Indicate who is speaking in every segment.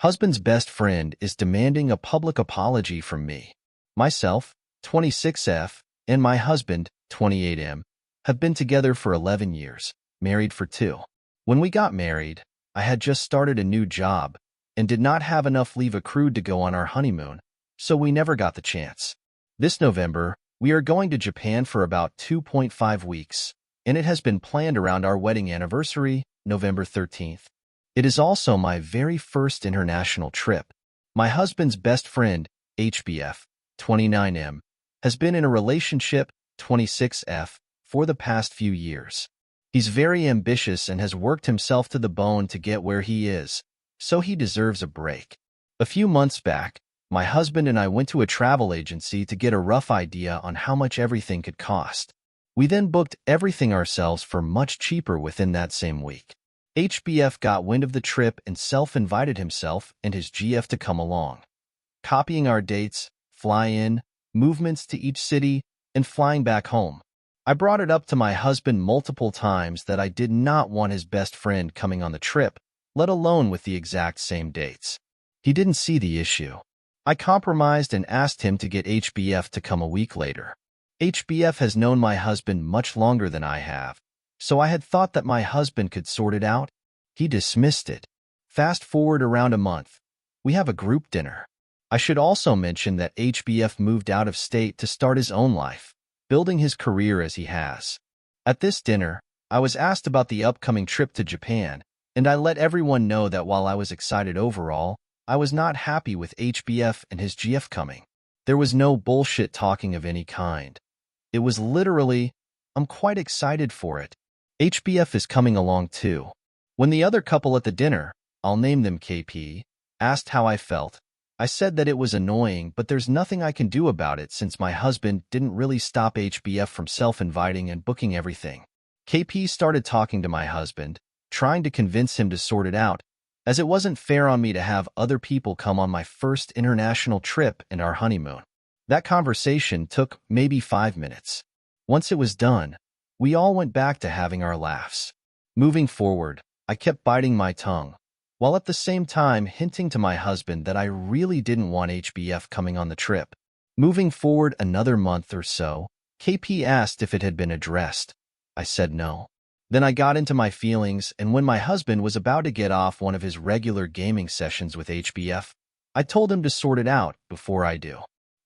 Speaker 1: Husband's best friend is demanding a public apology from me. Myself, 26F, and my husband, 28M, have been together for 11 years, married for 2. When we got married, I had just started a new job and did not have enough leave accrued to go on our honeymoon, so we never got the chance. This November, we are going to Japan for about 2.5 weeks, and it has been planned around our wedding anniversary, November 13th. It is also my very first international trip. My husband's best friend, HBF, 29M, has been in a relationship, 26F, for the past few years. He's very ambitious and has worked himself to the bone to get where he is, so he deserves a break. A few months back, my husband and I went to a travel agency to get a rough idea on how much everything could cost. We then booked everything ourselves for much cheaper within that same week. HBF got wind of the trip and self-invited himself and his GF to come along. Copying our dates, fly-in, movements to each city, and flying back home. I brought it up to my husband multiple times that I did not want his best friend coming on the trip, let alone with the exact same dates. He didn't see the issue. I compromised and asked him to get HBF to come a week later. HBF has known my husband much longer than I have, so I had thought that my husband could sort it out. He dismissed it. Fast forward around a month. We have a group dinner. I should also mention that HBF moved out of state to start his own life, building his career as he has. At this dinner, I was asked about the upcoming trip to Japan, and I let everyone know that while I was excited overall, I was not happy with HBF and his GF coming. There was no bullshit talking of any kind. It was literally, I'm quite excited for it. HBF is coming along too. When the other couple at the dinner, I'll name them KP, asked how I felt, I said that it was annoying, but there's nothing I can do about it since my husband didn't really stop HBF from self-inviting and booking everything. KP started talking to my husband, trying to convince him to sort it out, as it wasn't fair on me to have other people come on my first international trip and our honeymoon. That conversation took maybe 5 minutes. Once it was done, we all went back to having our laughs. Moving forward, I kept biting my tongue, while at the same time hinting to my husband that I really didn't want HBF coming on the trip. Moving forward another month or so, KP asked if it had been addressed. I said no. Then I got into my feelings, and when my husband was about to get off one of his regular gaming sessions with HBF, I told him to sort it out before I do.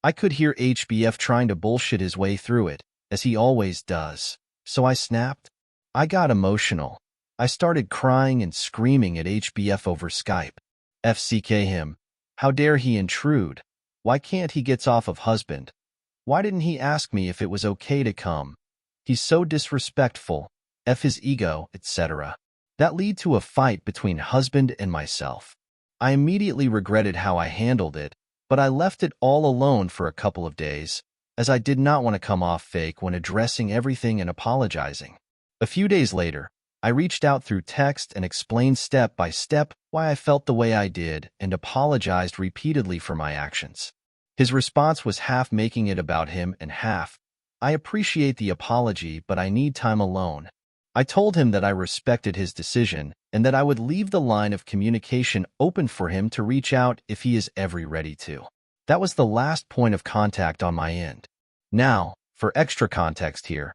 Speaker 1: I could hear HBF trying to bullshit his way through it, as he always does, so I snapped. I got emotional. I started crying and screaming at HBF over Skype. FCK him. How dare he intrude? Why can't he get off of husband? Why didn't he ask me if it was okay to come? He's so disrespectful. F his ego, etc. That led to a fight between husband and myself. I immediately regretted how I handled it, but I left it all alone for a couple of days, as I did not want to come off fake when addressing everything and apologizing. A few days later, I reached out through text and explained step by step why I felt the way I did and apologized repeatedly for my actions. His response was half making it about him and half, I appreciate the apology, but I need time alone. I told him that I respected his decision and that I would leave the line of communication open for him to reach out if he is ever ready to. That was the last point of contact on my end. Now, for extra context here,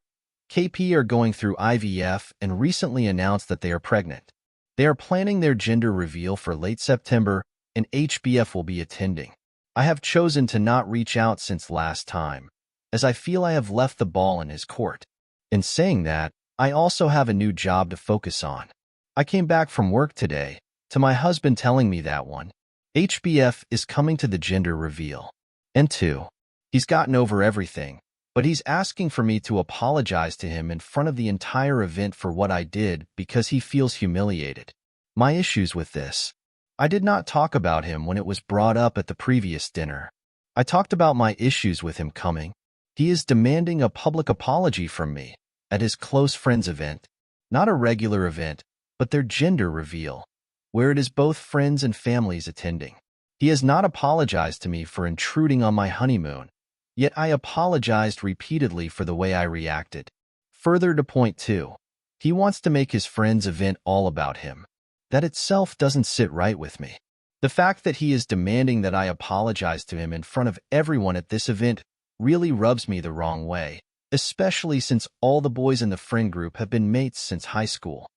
Speaker 1: KP are going through IVF and recently announced that they are pregnant. They are planning their gender reveal for late September, and HBF will be attending. I have chosen to not reach out since last time, as I feel I have left the ball in his court. In saying that, I also have a new job to focus on. I came back from work today, to my husband telling me that HBF is coming to the gender reveal. And 2, he's gotten over everything, but he's asking for me to apologize to him in front of the entire event for what I did because he feels humiliated. My issues with this. I did not talk about him when it was brought up at the previous dinner. I talked about my issues with him coming. He is demanding a public apology from me at his close friends event, not a regular event, but their gender reveal, where it is both friends and families attending. He has not apologized to me for intruding on my honeymoon, yet I apologized repeatedly for the way I reacted. Further to point 2, he wants to make his friend's event all about him. That itself doesn't sit right with me. The fact that he is demanding that I apologize to him in front of everyone at this event really rubs me the wrong way, especially since all the boys in the friend group have been mates since high school.